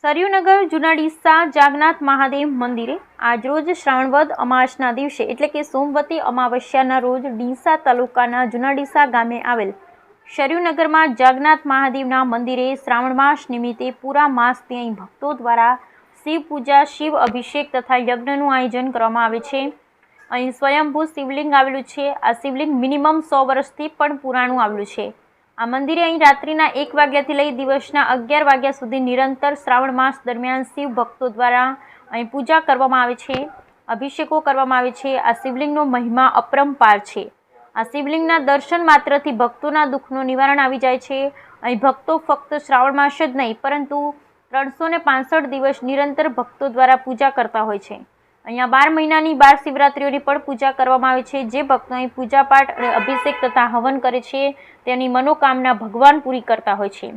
સરયુનગર જૂના ડીસા જાગનાથ મહાદેવ મંદિરે આજરોજ શ્રાવણવદ અમાસના દિવસે એટલે કે સોમવતી અમાવસ્યાના રોજ ડીસા તાલુકાના જૂના ડીસા ગામે આવેલ સરયુનગરમાં જાગનાથ મહાદેવના મંદિરે શ્રાવણ માસ નિમિત્તે પૂરા માસથી અહીં ભક્તો દ્વારા શિવ પૂજા, શિવ અભિષેક તથા યજ્ઞનું આયોજન કરવામાં આવે છે। અહીં સ્વયંભૂ શિવલિંગ આવેલું છે। આ શિવલિંગ મિનિમમ 100 વર્ષથી પણ પુરાણું આવેલું છે। આ મંદિરે અહીં રાત્રિના 1 વાગ્યાથી લઈ દિવસના 11 વાગ્યા સુધી નિરંતર શ્રાવણ માસ દરમિયાન શિવ ભક્તો દ્વારા અહીં પૂજા કરવામાં આવે છે, અભિષેકો કરવામાં આવે છે। આ શિવલિંગનો મહિમા અપરંપાર છે। આ શિવલિંગના દર્શન માત્રથી ભક્તોના દુઃખનું નિવારણ આવી જાય છે। અહીં ભક્તો ફક્ત શ્રાવણ માસ જ નહીં પરંતુ 365 દિવસ નિરંતર ભક્તો દ્વારા પૂજા કરતા હોય છે। અહીંયા 12 મહિનાની 12 શિવરાત્રિઓની પણ પૂજા કરવામાં આવે છે। જે ભક્તો અહીં પૂજાપાઠ અને અભિષેક તથા હવન કરે છે તેની મનોકામના ભગવાન પૂરી કરતા હોય છે।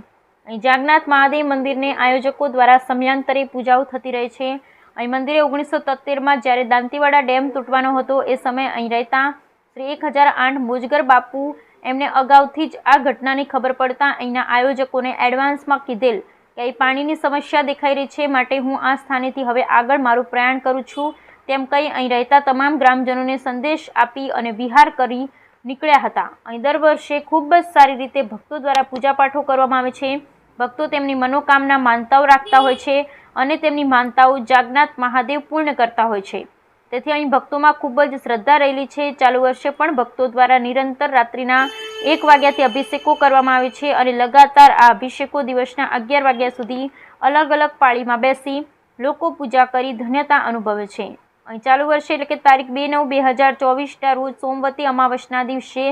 અહીં જાગનાથ મહાદેવ મંદિરને આયોજકો દ્વારા સમયાંતરે પૂજાઓ થતી રહે છે। અહીં મંદિરે 1973માં જ્યારે દાંતીવાડા ડેમ તૂટવાનો હતો એ સમયે અહીં રહેતા શ્રી 1008 મોજગર બાપુ એમને અગાઉથી જ આ ઘટનાની ખબર પડતા અહીંના આયોજકોને એડવાન્સમાં કીધેલ કે અહીં પાણીની સમસ્યા દેખાઈ રહી છે, માટે હું આ સ્થાનેથી હવે આગળ મારું પ્રયાણ કરું છું તેમ કહી અહીં રહેતા તમામ ગ્રામજનોને સંદેશ આપી અને વિહાર કરી નીકળ્યા હતા। અહીં દર વર્ષે ખૂબ જ સારી રીતે ભક્તો દ્વારા પૂજાપાઠો કરવામાં આવે છે। ભક્તો તેમની મનોકામના માનતાઓ રાખતા હોય છે અને તેમની માનતાઓ જાગનાથ મહાદેવ પૂર્ણ કરતા હોય છે। તેથી અહીં ભક્તોમાં ખૂબ જ શ્રદ્ધા રહેલી છે। ચાલુ વર્ષે પણ ભક્તો દ્વારા નિરંતર રાત્રિના 1 વાગ્યાથી અભિષેકો કરવામાં આવે છે અને લગાતાર આ અભિષેકો દિવસના 11 વાગ્યા સુધી અલગ અલગ પાળીમાં બેસી લોકો પૂજા કરી ધન્યતા અનુભવે છે। અહીં ચાલુ વર્ષે એટલે કે તારીખ 2/9/2024ના રોજ સોમવતી અમાવસના દિવસે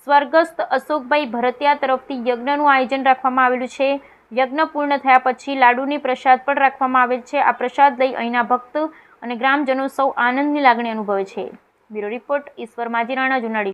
સ્વર્ગસ્થ અશોકભાઈ ભરતિયા તરફથી યજ્ઞનું આયોજન રાખવામાં આવેલું છે। યજ્ઞ પૂર્ણ થયા પછી લાડુની પ્રસાદ પણ રાખવામાં આવેલ છે। આ પ્રસાદ લઈ અહીંના ભક્ત અને ગ્રામજનો સૌ આનંદની લાગણી અનુભવે છે। બ્યુરો રિપોર્ટ ઈશ્વર માજીરાણા, જૂના ડીસા।